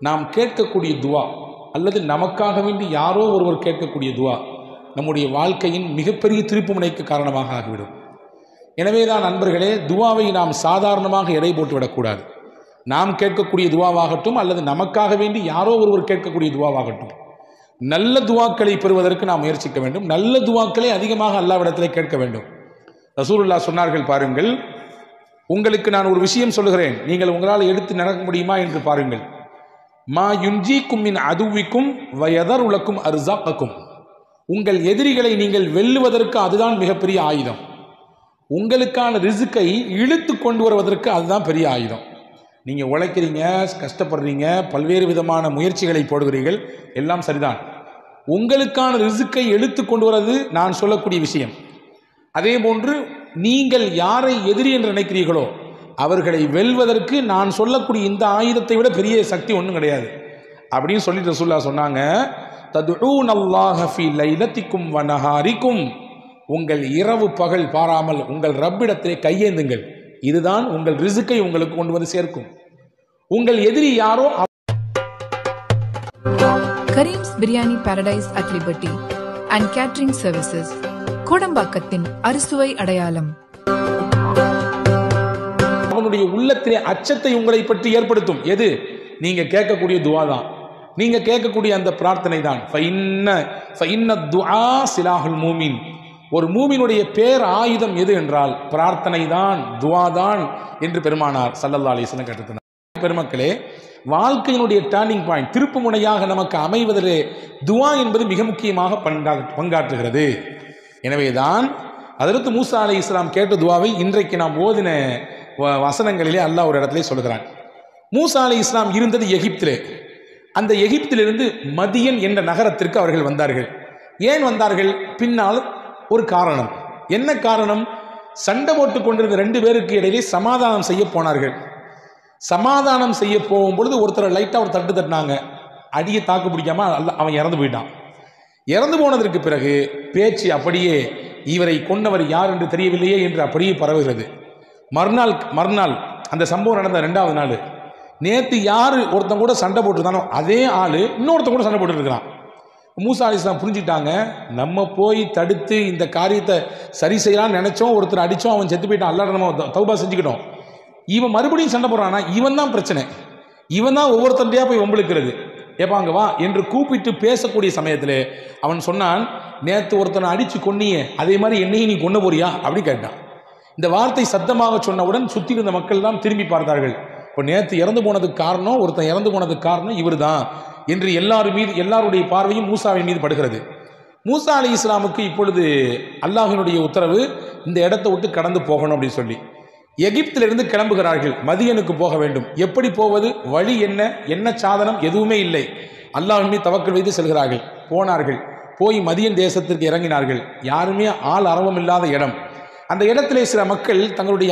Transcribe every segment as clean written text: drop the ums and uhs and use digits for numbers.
நாம் கேட்கக்கூடிய துவா அல்லது நமக்காக வேண்டி யாரோ ஒருவர் கேட்கக்கூடிய துவா நம்முடைய வாழ்க்கையின் மிகப்பெரிய திருப்புமுனைக்கு காரணமாக ஆகிவிடும். எனவேதான் நண்பர்களே, துவாவை நாம் சாதாரணமாக எடை போட்டு விடக்கூடாது. நாம் கேட்கக்கூடிய துவாவாகட்டும் அல்லது நமக்காக வேண்டி யாரோ ஒருவர் கேட்கக்கூடிய துவாவாகட்டும், நல்ல துவாக்களை பெறுவதற்கு நாம் முயற்சிக்க வேண்டும். நல்ல துவாக்களை அதிகமாக அல்லாஹ்விடத்திலே கேட்க வேண்டும். ரசூலுல்லாஹ் சொன்னார்கள், பாருங்கள், உங்களுக்கு நான் ஒரு விஷயம் சொல்லுகிறேன், நீங்கள் உங்களால் எடுத்து நடக்க முடியுமா என்று பாருங்கள். மா யுன்ஜீக்கும் மின் அதுவிக்கும் வயதருலக்கும் அர்ஸாக்கும். உங்கள் எதிரிகளை நீங்கள் வெல்லுவதற்கு அதுதான் மிகப்பெரிய ஆயுதம். உங்களுக்கான ரிஸ்கை இழுத்து கொண்டு வருவதற்கு அதுதான் பெரிய ஆயுதம். நீங்கள் உழைக்கிறீங்க, கஷ்டப்படுறீங்க, பல்வேறு விதமான முயற்சிகளை போடுகிறீர்கள், எல்லாம் சரிதான். உங்களுக்கான ரிஸ்கை இழுத்து கொண்டு வருவது நான் சொல்லக்கூடிய விஷயம். அதே போன்று நீங்கள் யாரை எதிரி என்று நினைக்கிறீர்களோ அவர்களை வெல்வதற்கு நான் சொல்லக்கூடிய இந்த ஆயுதத்தை விட பெரிய சக்தி ஒன்றும் கிடையாது அப்படின்னு சொல்லிட்டு ரசூலுல்லாஹ் சொன்னாங்க, ததுஊனல்லாஹ ஃபீ லைலத்திக்கும் வ நஹாரிக்கும். உங்கள் இரவு பகல் பாராமல் உங்கள் ரப்பிடத்திலே கையேந்துங்கள். இதுதான் உங்கள் ரிஸ்கை உங்களுக்கு கொண்டு வந்து சேர்க்கும். உங்கள் எதிரி யாரோ. Karim's biryani paradise at Liberty and catering services, கோடம்பாக்கத்தின் அறுசுவை அடையாளம். அவனுடைய உள்ளத்திலே அச்சத்தை உங்களை பற்றி ஏற்படுத்தும். எது? நீங்க கேட்கக்கூடிய துஆ தான், நீங்க கேட்கக்கூடிய அந்த பிரார்த்தனை தான். ஃபஇன்ன துஆ சிலாஹுல் மூமின். ஒரு மூமினுடைய பேர் ஆயுதம் எது என்றால் பிரார்த்தனை தான், துஆ தான் என்று பெருமானார் ஸல்லல்லாஹு அலைஹி வஸல்லம் கற்றுத்தந்தார். பெருமக்களே, வாழ்க்கையினுடைய டர்னிங் பாயிண்ட், திருப்பு முனையாக நமக்கு அமைவதிலே துஆ என்பது மிக முக்கியமாக பங்காற்றுகிறது. எனவேதான் ஹஜ்ரத் மூசா அலைஹிஸ்ஸலாம் கேட்ட துஆவை இன்றைக்கு நாம் ஓதின வசனங்களிலே அல்லாஹ் ஒரு இடத்திலே சொல்கிறான். மூசா அலைஹிஸ்ஸலாம் இருந்தது எகிப்திலே. அந்த எகிப்திலிருந்து மதியன் என்ற நகரத்திற்கு அவர்கள் வந்தார்கள். ஏன் வந்தார்கள்? பின்னால் ஒரு காரணம். என்ன காரணம்? சண்டை போட்டு கொண்டிருந்த ரெண்டு பேருக்கு இடையிலே சமாதானம் செய்ய போனார்கள். சமாதானம் செய்ய போகும்பொழுது ஒருத்தர் லைட்டாக ஒரு தட்டு தட்டினாங்க. அடியை தாக்கு பிடிக்காம அவன் இறந்து போயிட்டான். இறந்து போனதற்கு பிறகு பேச்சு அப்படியே இவரை கொன்னவர் யார் என்று தெரியவில்லையே என்று அப்படியே பரவுகிறது. மறுநாள் அந்த சம்பவம் நடந்த 2வது நாள், நேற்று யார் ஒருத்தன் கூட சண்டை போட்டுருந்தானோ அதே ஆள் இன்னொருத்தன் கூட சண்டை போட்டுருக்கிறான். மூசா அலைஹிஸ்ஸலாம் புரிஞ்சுட்டாங்க, நம்ம போய் தடுத்து இந்த காரியத்தை சரி செய்யலாம்னு நினைச்சோம், ஒருத்தர் அடித்தோம், அவன் செத்து போயிட்டான், அல்லாஹ் நம்ம தௌபா செஞ்சுக்கிட்டோம். இவன் மறுபடியும் சண்டை போடுறானா, இவன் தான் பிரச்சனை, இவன் தான் ஒவ்வொருத்தண்டையா போய் வம்பிழுக்கிறது. ஏப்பாங்க வா என்று கூப்பிட்டு பேசக்கூடிய சமயத்தில் அவன் சொன்னான், நேற்று ஒருத்தனை அடித்து கொன்னியே, அதே மாதிரி என்னையும் நீ கொன்ன போறியா அப்படி கேட்டான். இந்த வார்த்தை சத்தமாக சொன்னவுடன் சுற்றி இருந்த மக்கள் தான் திரும்பி பார்த்தார்கள். இப்போ நேற்று இறந்து போனதுக்கு காரணம், ஒருத்தன் இறந்து போனதுக்கு காரணம் இவர் தான் என்று எல்லாருடைய பார்வையும் மூசாவின் மீது படுகிறது. மூசா அலைஹிஸ்ஸலாமுக்கு இப்பொழுது அல்லாஹ்வினுடைய உத்தரவு, இந்த இடத்தை விட்டு கடந்து போகணும் அப்படின்னு சொல்லி எகிப்திலிருந்து கிளம்புகிறார்கள். மதியனுக்கு போக வேண்டும். எப்படி போவது? வழி என்ன சாதனம்? எதுவுமே இல்லை. அல்லாஹ்வின் மீது தவக்கல் வைத்து செல்கிறார்கள். போனார்கள். போய் மதியன் தேசத்திற்கு இறங்கினார்கள். யாருமே ஆள் அரவம் இல்லாத இடம். அந்த இடத்திலே சில மக்கள் தங்களுடைய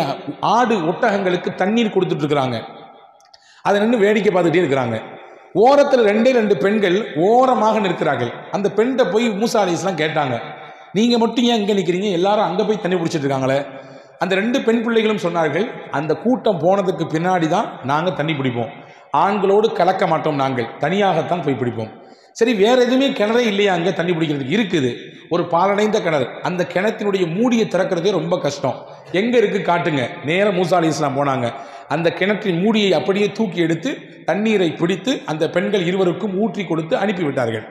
ஆடு ஒட்டகங்களுக்கு தண்ணீர் கொடுத்துட்டு இருக்கிறாங்க. அதை நின்று வேடிக்கை பார்த்துட்டே இருக்கிறாங்க. ஓரத்தில் 2 பெண்கள் ஓரமாக நிற்கிறார்கள். அந்த பெண்கிட்ட போய் மூசா அலைஹிஸ்ஸலாம் கேட்டாங்க, நீங்கள் மட்டும் ஏன் இங்கே நிற்கிறீங்க? எல்லாரும் அங்கே போய் தண்ணி பிடிச்சிட்டு இருக்காங்களே. அந்த 2 பெண் பிள்ளைகளும் சொன்னார்கள், அந்த கூட்டம் போனதுக்கு பின்னாடி தான் நாங்கள் தண்ணி பிடிப்போம், ஆண்களோடு கலக்க மாட்டோம், நாங்கள் தனியாகத்தான் போய் பிடிப்போம். சரி, வேற எதுவுமே கிணறே இல்லையா? அங்கே தண்ணி பிடிக்கிறதுக்கு இருக்குது, ஒரு பாலடைந்த கிணறு. அந்த கிணத்தினுடைய மூடியை திறக்கிறதே ரொம்ப கஷ்டம். எங்கே இருக்கு காட்டுங்க. நேர மூசா அலைஹிஸ்ஸலாம் போனாங்க. அந்த கிணற்றின் மூடியை அப்படியே தூக்கி எடுத்து தண்ணீரை பிடித்து அந்த பெண்கள் இருவருக்கும் ஊற்றி கொடுத்து அனுப்பிவிட்டார்கள்.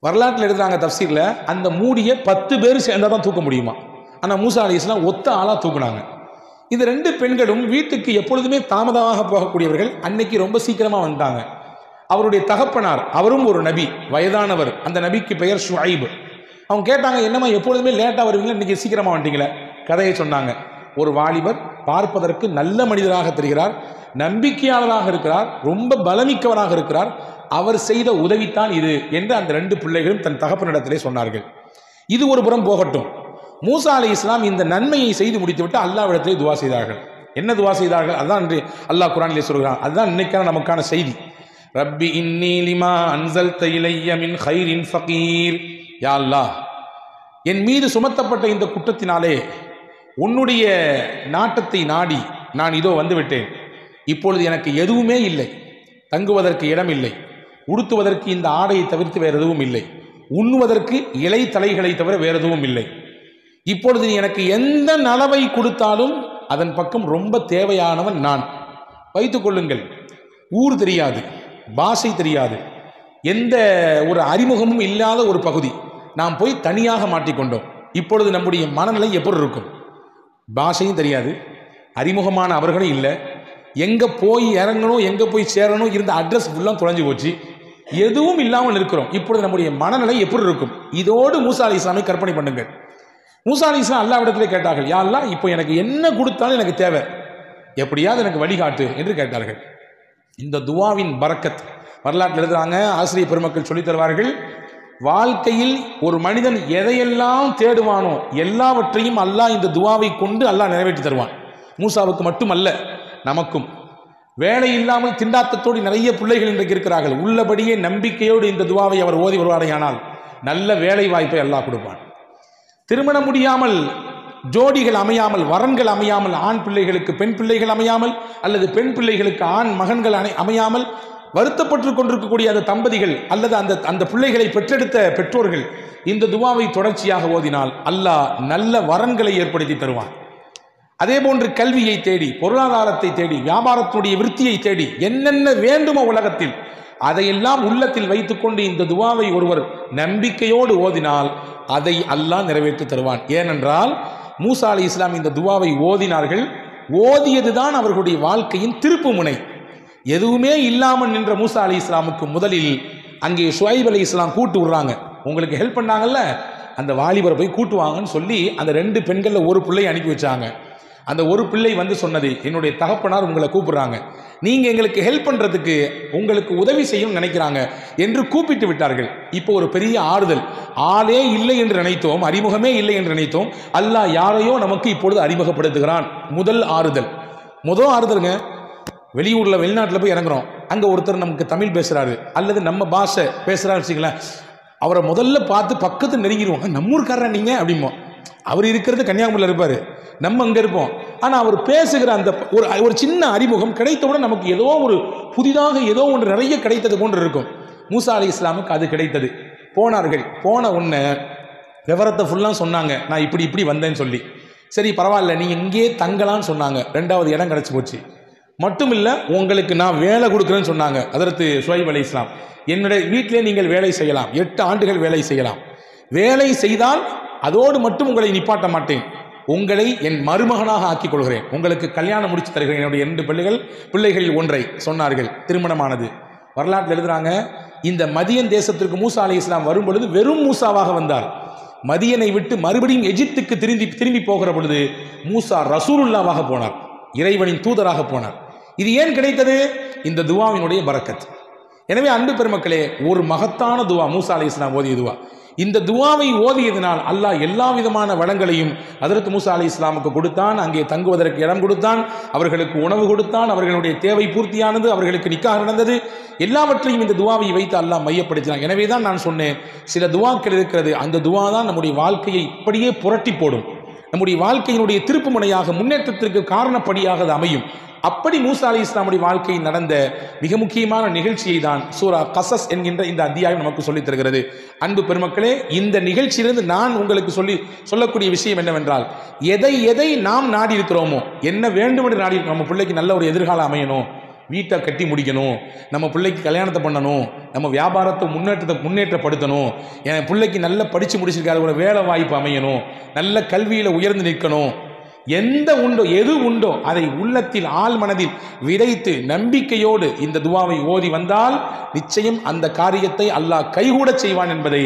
வரலாற்றில் எழுதுறாங்க தஃப்சீரில், அந்த மூடியை 10 பேர் சேர்ந்தால் தான் தூக்க முடியுமா. ஆனால் மூசா அலைஹிஸ்ஸலாம் ஒத்த ஆளாக தூக்குனாங்க. இந்த 2 பெண்களும் வீட்டுக்கு எப்பொழுதுமே தாமதமாக போகக்கூடியவர்கள். அன்னைக்கு ரொம்ப சீக்கிரமாக வந்துட்டாங்க. அவருடைய தகப்பனார், அவரும் ஒரு நபி, வயதானவர். அந்த நபிக்கு பெயர் ஷுஐப். அவங்க கேட்டாங்க, என்னம்மா எப்பொழுதுமே லேட்டாக வருவீங்களா, இன்னைக்கு சீக்கிரமாக வந்துட்டீங்களே? கதையை சொன்னாங்க. ஒரு வாலிபர் பார்ப்பதற்கு நல்ல மனிதராக தெரிகிறார், நம்பிக்கையாளராக இருக்கிறார், ரொம்ப பலமிக்கவராக இருக்கிறார், அவர் செய்த உதவித்தான் இது என்று அந்த 2 பிள்ளைகளும் தன் தகப்பனிடத்திலே சொன்னார்கள். இது ஒரு புறம் போகட்டும். மூசா அலைஹிஸ்ஸலாம் இந்த நன்மையை செய்து முடித்துவிட்டு அல்லாஹ்விடத்திலே துஆ செய்தார்கள். என்ன துஆ செய்தார்கள்? அதான் இன்று அல்லாஹ் குர்ஆனிலே சொல்கிறான். அதுதான் இன்னைக்கான நமக்கான செய்தி. ரப்பி இன்னி லிமா அன்ஸல்த இலைய மின் கைரின் ஃபகீர். யா அல்லாஹ், என் மீது சுமத்தப்பட்ட இந்த குற்றத்தினாலே உன்னுடைய நாட்டத்தை நாடி நான் இதோ வந்துவிட்டேன். இப்பொழுது எனக்கு எதுவுமே இல்லை. தங்குவதற்கு இடம் இல்லை, உடுத்துவதற்கு இந்த ஆடையை தவிர்த்து வேறு எதுவும் இல்லை, உண்ணுவதற்கு இலை தலைகளை தவிர வேறு எதுவும் இல்லை. இப்பொழுது நீ எனக்கு எந்த நலவை கொடுத்தாலும் அதன் பக்கம் ரொம்ப தேவையானவன் நான். வைத்துக் கொள்ளுங்கள், ஊர் தெரியாது, பாஷை தெரியாது, எந்த ஒரு அறிமுகமும் இல்லாத ஒரு பகுதி, நாம் போய் தனியாக மாட்டிக்கொண்டோம். இப்பொழுது நம்முடைய மனநிலை எப்படி இருக்கும்? பாஷையும் தெரியாது, அறிமுகமான அவர்களும் இல்லை, எங்கே போய் இறங்கணும் எங்கே போய் சேரணும் இருந்த அட்ரஸ் ஃபுல்லாக தொலைஞ்சு போச்சு, எதுவும் இல்லாமல் இருக்கிறோம். இப்பொழுது நம்முடைய மனநிலை எப்படி இருக்கும்? இதோடு மூசா அலைஹிஸ்ஸலாமை கற்பனை பண்ணுங்கள். மூசா அலைஹிஸ்ஸலாம் அல்லாஹ்விடத்திலே கேட்டார்கள், யா அல்லாஹ், இப்போ எனக்கு என்ன கொடுத்தாலும் எனக்கு தேவை, எப்படியாவது எனக்கு வழிகாட்டு என்று கேட்டார்கள். இந்த துவாவின் பரக்கத் வரலாற்றில் எழுதுறாங்க, ஆசிரியர் பெருமக்கள் சொல்லித் தருவார்கள். வாழ்க்கையில் ஒரு மனிதன் எதையெல்லாம் தேடுவானோ எல்லாவற்றையும் அல்லாஹ் இந்த துவாவை கொண்டு அல்லாஹ் நிறைவேற்றி தருவான். மூசாவுக்கு மட்டுமல்ல, நமக்கும். வேலை இல்லாமல் திண்டாட்டத்தோடு நிறைய பிள்ளைகள் இன்றைக்கு இருக்கிறார்கள். உள்ளபடியே நம்பிக்கையோடு இந்த துவாவை அவர் ஓதி வருவாரையானால் நல்ல வேலை வாய்ப்பை அல்லாஹ் கொடுப்பான். திருமணம் முடியாமல், ஜோடிகள் அமையாமல், வரன்கள் அமையாமல், ஆண் பிள்ளைகளுக்கு பெண் பிள்ளைகள் அமையாமல், அல்லது பெண் பிள்ளைகளுக்கு ஆண் மகன்கள் அமையாமல் வருத்தப்பட்டு கொண்டிருக்கக்கூடிய அந்த தம்பதிகள் அல்லது அந்த பிள்ளைகளை பெற்றெடுத்த பெற்றோர்கள் இந்த துவாவை தொடர்ச்சியாக ஓதினால் அல்லாஹ் நல்ல வரன்களை ஏற்படுத்தி தருவான். அதே போன்று கல்வியை தேடி, பொருளாதாரத்தை தேடி, வியாபாரத்தினுடைய விருத்தியை தேடி, என்னென்ன வேண்டுமோ உலகத்தில் அதையெல்லாம் உள்ளத்தில் வைத்துக்கொண்டு இந்த துவாவை ஒருவர் நம்பிக்கையோடு ஓதினால் அதை அல்லாஹ் நிறைவேற்றி தருவான். ஏனென்றால் மூசா அலைஹிஸ்ஸலாம் இந்த துவாவை ஓதினார்கள். ஓதியதுதான் அவர்களுடைய வாழ்க்கையின் திருப்பு முனை. எதுவுமே இல்லாமல் நின்ற மூசா அலைஹிஸ்ஸலாமுக்கு முதலில் அங்கே ஷுஐப் அலைஹிஸ்ஸலாம் கூட்டு விடுறாங்க. உங்களுக்கு ஹெல்ப் பண்ணாங்கல்ல, அந்த வாலிபரை போய் கூட்டுவாங்கன்னு சொல்லி அந்த 2 பெண்களில் ஒரு பிள்ளையை அனுப்பி வச்சாங்க. அந்த ஒரு பிள்ளை வந்து சொன்னது, என்னுடைய தகப்பனார் உங்களை கூப்பிடுறாங்க, நீங்கள் எங்களுக்கு ஹெல்ப் பண்ணுறதுக்கு, உங்களுக்கு உதவி செய்யணும்னு நினைக்கிறாங்க என்று கூப்பிட்டு விட்டார்கள். இப்போ ஒரு பெரிய ஆறுதல். ஆளே இல்லை என்று நினைத்தோம், அறிமுகமே இல்லை என்று நினைத்தோம், அல்லாஹ் யாரையோ நமக்கு இப்பொழுது அறிமுகப்படுத்துகிறான். முதல் ஆறுதலுங்க. வெளியூரில் வெளிநாட்டில் போய் இறங்குறோம், அங்கே ஒருத்தர் நமக்கு தமிழ் பேசுகிறாரு அல்லது நம்ம பாஷை பேசுகிறாரு வச்சுங்களேன், அவரை முதல்ல பார்த்து பக்கத்து நெருங்கிடுவோம். நம்ம ஊருக்காரரா நீங்கள் அப்படிம்போம். அவர் இருக்கிறது கன்னியாகுமரியில் இருப்பார், நம்ம அங்கே இருப்போம். ஆனால் அவர் பேசுகிற அந்த ஒரு சின்ன அறிமுகம் கிடைத்தவுடன் நமக்கு ஏதோ ஒரு புதிதாக ஏதோ ஒன்று நிறைய கிடைத்தது போன்று இருக்கும். மூசா அலைஹிஸ்ஸலாமுக்கு அது கிடைத்தது. போனார்கள். போன உடனே விவரத்தை ஃபுல்லாக சொன்னாங்க, நான் இப்படி வந்தேன்னு சொல்லி. சரி பரவாயில்ல, நீங்கள் இங்கேயே தங்கலான்னு சொன்னாங்க. 2வது இடம் கிடச்சி போச்சு. மட்டும் இல்லை, உங்களுக்கு நான் வேலை கொடுக்குறேன்னு சொன்னாங்க. ஹஜ்ரத் ஷுஐப் அலைஹிஸ்ஸலாம், என்னுடைய வீட்டிலே நீங்கள் வேலை செய்யலாம், 8 ஆண்டுகள் வேலை செய்யலாம். வேலை செய்தால் அதோடு மட்டும் உங்களை நிப்பாட்ட மாட்டேன், உங்களை என் மருமகனாக ஆக்கிக் கொள்கிறேன், உங்களுக்கு கல்யாணம் முடிச்சு தருகிறேன். என்னுடைய 2 பிள்ளைகளில் ஒன்றை சொன்னார்கள். திருமணமானது. வரலாற்றில் எழுதுறாங்க, இந்த மதியன் தேசத்திற்கு மூசா அலைஹிஸ்ஸலாம் வரும் பொழுது வெறும் மூசாவாக வந்தார். மதியனை விட்டு மறுபடியும் எஜிப்துக்கு திரும்பி போகிற பொழுது மூசா ரசூலுல்லாவாக போனார், இறைவனின் தூதராக போனார். இது ஏன் கிடைத்தது? இந்த துவாவினுடைய பரக்கத். எனவே அன்பு பெருமக்களே, ஒரு மகத்தான துவா மூசா அலைஹிஸ்ஸலாம் ஓதிய துவா. இந்த துவாவை ஓதியதினால் அல்லாஹ் எல்லா விதமான வளங்களையும் ஹஜ்ரத் மூசா அலைஹிஸ்ஸலாமுக்கு கொடுத்தான். அங்கே தங்குவதற்கு இடம் கொடுத்தான், அவர்களுக்கு உணவு கொடுத்தான், அவர்களுடைய தேவை பூர்த்தியானது, அவர்களுக்கு நிக்காஹ் நடந்தது. எல்லாவற்றையும் இந்த துவாவை வைத்து அல்லாஹ் மையப்படுத்தினான். எனவே தான் நான் சொன்னேன், சில துவாக்கள் இருக்கிறது, அந்த துவா தான் நம்முடைய வாழ்க்கையை இப்படியே புரட்டி போடும், நம்முடைய வாழ்க்கையினுடைய திருப்பு முனையாக, முன்னேற்றத்திற்கு காரணப்படியாக அது அமையும். அப்படி மூசா அலைஹிஸ்ஸலாமுடைய வாழ்க்கையில் நடந்த மிக முக்கியமான நிகழ்ச்சியை தான் சூரா கஸஸ் என்கின்ற இந்த அத்தியாயம் நமக்கு சொல்லித் தருகிறது. அன்பு பெருமக்களே, இந்த நிகழ்ச்சியிலிருந்து நான் உங்களுக்கு சொல்லக்கூடிய விஷயம் என்னவென்றால், எதை நாம் நாடி இருக்கிறோமோ, என்ன வேண்டும் என்று நாடி இருக்கிறோம், நம்ம பிள்ளைக்கு நல்ல ஒரு எதிர்காலம் அமையணும், வீட்டை கட்டி முடிக்கணும், நம்ம பிள்ளைக்கு கல்யாணத்தை பண்ணணும், நம்ம வியாபாரத்தை முன்னேற்றப்படுத்தணும், என் பிள்ளைக்கு நல்ல படித்து முடிச்சிருக்காரு, ஒரு வேலை வாய்ப்பு அமையணும், நல்ல கல்வியில் உயர்ந்து நிற்கணும், எது உண்டோ அதை உள்ளத்தில் ஆழ் மனதில் விதைத்து நம்பிக்கையோடு இந்த துவாவை ஓதி வந்தால் நிச்சயம் அந்த காரியத்தை அல்லாஹ் கைகூட செய்வான் என்பதை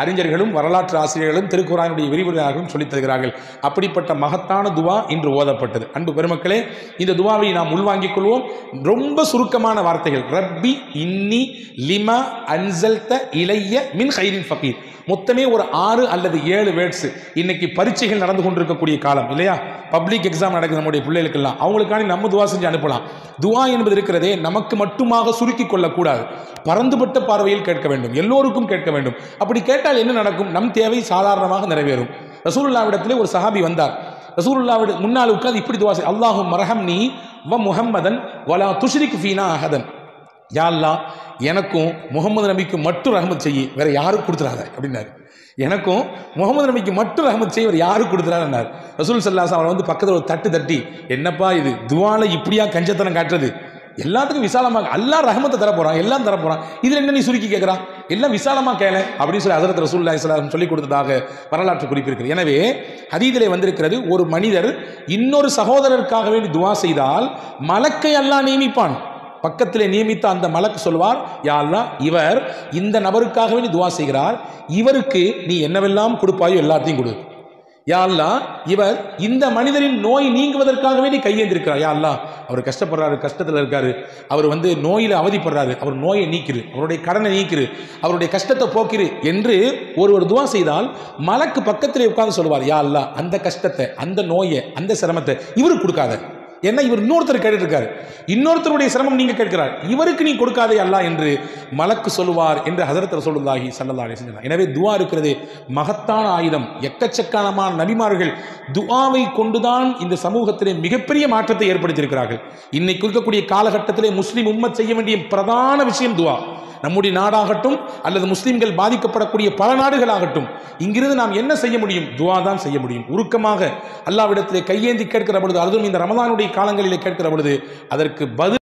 அறிஞர்களும் வரலாற்று ஆசிரியர்களும் திருக்குர்ஆனுடைய விரிவுரையாளர்களும் சொல்லித் தருகிறார்கள். அப்படிப்பட்ட மகத்தான துவா இன்று ஓதப்பட்டது. அன்பு பெருமக்களே, இந்த துவாவை நாம் உள்வாங்கிக் கொள்வோம். ரொம்ப சுருக்கமான வார்த்தைகள். ரப்பி இன்னி லிமா அன்சல்த இலைய மின் ஹைரின் ஃபகீர். மொத்தமே ஒரு 6 அல்லது 7 வேர்ட்ஸ். இன்னைக்கு பரீட்சைகள் நடந்து கொண்டிருக்கக்கூடிய காலம் இல்லையா? பப்ளிக் எக்ஸாம் நடக்குது நம்முடைய பிள்ளைகளுக்கெல்லாம். அவங்களுக்கான நம்ம துவா செஞ்சு அனுப்பலாம். துவா என்பது இருக்கிறதே நமக்கு மட்டுமாக சுருக்கி கொள்ளக்கூடாது, பரந்துபட்ட பார்வையில் கேட்க வேண்டும், எல்லோருக்கும் கேட்க வேண்டும். அப்படி கேட்டால் என்ன நடக்கும்? நம் தேவை சாதாரணமாக நிறைவேறும். ரசூலுல்லாஹ்விடத்திலே ஒரு சஹாபி வந்தார். ரசூலுல்லாஹ்விட முன்னால் உட்கார்ந்து இப்படி துவா செய், அல்லாஹும் மர்ஹம்னி வ முஹம்மதன் வலா துஷ்ரிக் ஃபீனா அஹதன். யா அல்லாஹ் எனக்கும் முகமது நபிக்கு மட்டும் ரஹமத் செய்யி, வேற யாரும் கொடுத்துறாத அப்படின்னாரு. எனக்கும் முகமது நபிக்கு மட்டும் ரஹமத் செய்ய வேறு யாரும் கொடுத்துறாருன்னார். ரசூல் ஸல்லல்லாஹு அலைஹி வஸல்லம் வந்து பக்கத்தில் ஒரு தட்டு தட்டி, என்னப்பா இது துஆல இப்படியா கஞ்சத்தனம் காட்டுறது, எல்லாத்துக்கும் விசாலமாக அல்லாஹ் ரஹமத்தை தரப்போறான், எல்லாம் தரப்போறான், இதில் என்ன நீ சுருக்கி கேட்குறான், எல்லாம் விசாலமாக கேள அப்படின்னு சொல்லி ஹஸரத் ரசூலுல்லாஹி ஸல்லல்லாஹு அலைஹி வஸல்லம் சொல்லி கொடுத்ததாக வரலாற்று குறிப்பிருக்கிறது. எனவே ஹதீதிலே வந்திருக்கிறது, ஒரு மனிதர் இன்னொரு சகோதரருக்காக வேண்டி துஆ செய்தால் மலக்கை அல்லாஹ் நியமிப்பான். பக்கத்திலே நியமித்த அந்த மலக்கு சொல்வார், யா அல்லாஹ் இவர் இந்த நபருக்காக வேண்டி துஆ செய்கிறார், இவருக்கு நீ என்னவெல்லாம் கொடுப்பாயோ எல்லாத்தையும் கொடு. யா அல்லாஹ் இவர் இந்த மனிதரின் நோய் நீங்குவதற்காக வேண்டி கையேந்திருக்கிறார், யா அல்லாஹ் அவர் கஷ்டப்படுறாரு, கஷ்டத்தில் இருக்காரு, அவர் வந்து நோயில் அவதிப்படுறாரு, அவர் நோயை நீக்கிரு, அவருடைய கடனை நீக்கிரு, அவருடைய கஷ்டத்தை போக்கிரு என்று ஒருவர் துஆ செய்தால் மலக்கு பக்கத்திலே உட்கார்ந்து சொல்வார், யா அல்லாஹ் அந்த கஷ்டத்தை, அந்த நோயை, அந்த சிரமத்தை இவருக்கு கொடுக்காத. ஏன்னா இவர் இன்னொருத்தர் கேட்டு இருக்காரு, இன்னொருத்தருடைய சிரமம் நீங்க கேட்கிறார், இவருக்கு நீ கொடுக்காதே அல்லாஹ் என்று மலக்கு சொல்லுவார் என்று ஹஸரத் ரசூலுல்லாஹி ஸல்லல்லாஹு அலைஹி வஸல்லம். எனவே துஆ இருக்கிறது மகத்தான ஆயுதம். எக்கச்சக்கமான நபிமார்கள் துஆவை கொண்டுதான் இந்த சமூகத்திலே மிகப்பெரிய மாற்றத்தை ஏற்படுத்தியிருக்கிறார்கள். இன்னைக்கு இருக்கக்கூடிய காலகட்டத்திலே முஸ்லிம் உம்மத் செய்ய வேண்டிய பிரதான விஷயம் துஆ. நம்முடைய நாடாகட்டும் அல்லது முஸ்லிம்கள் பாதிக்கப்படக்கூடிய பல நாடுகளாகட்டும், இங்கிருந்து நாம் என்ன செய்ய முடியும்? துஆ தான் செய்ய முடியும். உருக்கமாக அல்லாஹ்விடத்திலே கையேந்தி கேட்கிற பொழுது, அதுவும் இந்த ரமலானுடைய காலங்களிலே கேட்கிற பொழுது அதற்கு பதில்